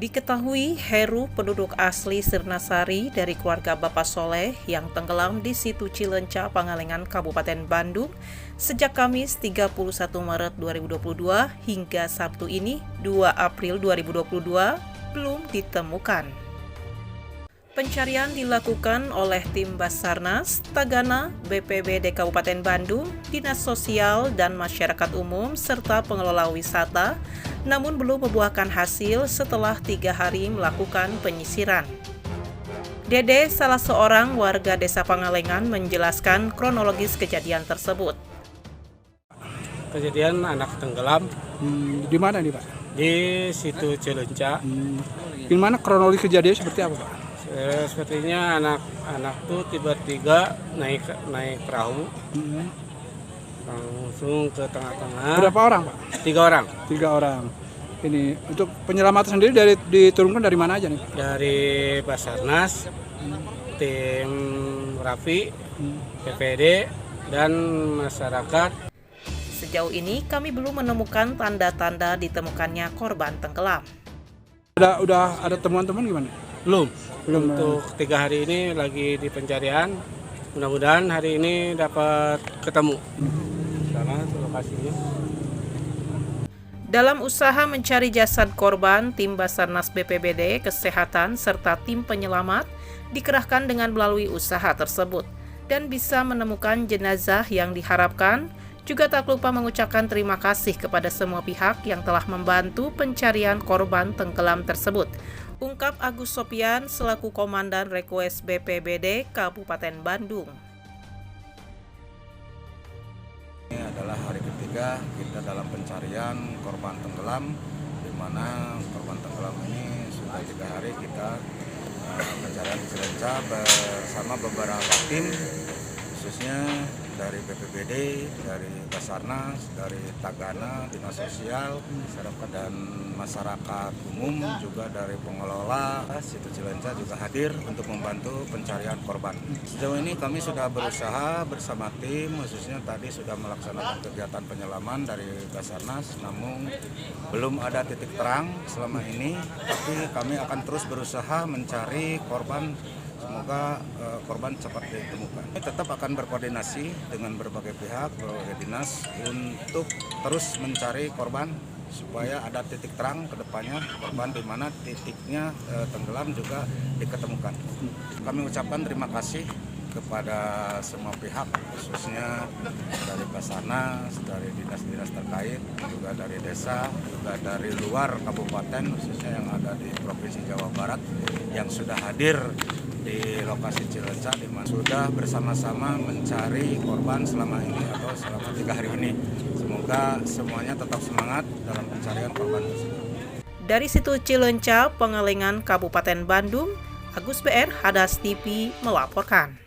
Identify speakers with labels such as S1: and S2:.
S1: Diketahui Heru penduduk asli Sirnasari dari keluarga Bapak Soleh yang tenggelam di situ Cileunca, Pangalengan, Kabupaten Bandung sejak Kamis 31 Maret 2022 hingga Sabtu ini 2 April 2022 belum ditemukan. Pencarian dilakukan oleh tim Basarnas, Tagana, BPBD Kabupaten Bandung, Dinas Sosial dan Masyarakat Umum, serta pengelola wisata, namun belum membuahkan hasil setelah 3 hari melakukan penyisiran. Dede, salah seorang warga Desa Pangalengan, menjelaskan kronologis kejadian tersebut.
S2: Kejadian anak tenggelam
S3: Di mana nih Pak?
S2: di situ Cileunca.
S3: Gimana kronologi kejadian seperti apa Pak?
S2: Sepertinya anak-anak tuh tiba-tiba naik perahu, langsung ke tengah-tengah.
S3: Berapa orang Pak?
S2: 3 orang
S3: 3 orang. Ini untuk penyelamatan sendiri diturunkan dari mana aja nih Pak?
S2: dari Basarnas, tim Rafi, PPD, dan masyarakat.
S1: Sejauh ini kami belum menemukan tanda-tanda ditemukannya korban tenggelam.
S3: Udah ada temuan-temuan gimana?
S2: Belum.
S3: Belum.
S2: Untuk 3 hari ini lagi di pencarian. Mudah-mudahan hari ini dapat ketemu. Sana lokasinya.
S1: Dalam usaha mencari jasad korban, tim Basarnas BPBD, Kesehatan, serta tim penyelamat dikerahkan dengan melalui usaha tersebut dan bisa menemukan jenazah yang diharapkan. Juga tak lupa mengucapkan terima kasih kepada semua pihak yang telah membantu pencarian korban tenggelam tersebut, ungkap Agus Sopian selaku Komandan Request BPBD Kabupaten Bandung.
S4: Ini adalah hari ketiga kita dalam pencarian korban tenggelam, di mana korban tenggelam ini sudah 3 hari kita pencarian di Cileunca bersama beberapa tim, khususnya dari BPBD, dari Basarnas, dari Tagana, Dinas Sosial, dan masyarakat umum, juga dari pengelola situ Cileunca juga hadir untuk membantu pencarian korban. Sejauh ini kami sudah berusaha bersama tim, khususnya tadi sudah melaksanakan kegiatan penyelaman dari Basarnas, namun belum ada titik terang selama ini, tapi kami akan terus berusaha mencari korban. Semoga korban cepat ditemukan. Kami tetap akan berkoordinasi dengan berbagai pihak, berbagai dinas untuk terus mencari korban supaya ada titik terang ke depannya korban di mana titiknya tenggelam juga diketemukan. Kami ucapkan terima kasih kepada semua pihak, khususnya dari Basarnas, dari dinas-dinas terkait, juga dari desa, juga dari luar kabupaten, khususnya yang ada di Provinsi Jawa Barat, yang sudah hadir di lokasi Cileunca, di mana sudah bersama-sama mencari korban selama ini atau selama 3 hari ini. Semoga semuanya tetap semangat dalam pencarian korban tersebut.
S1: Dari situ Cileunca, Pangalengan, Kabupaten Bandung, Agus BR, Hadas TV melaporkan.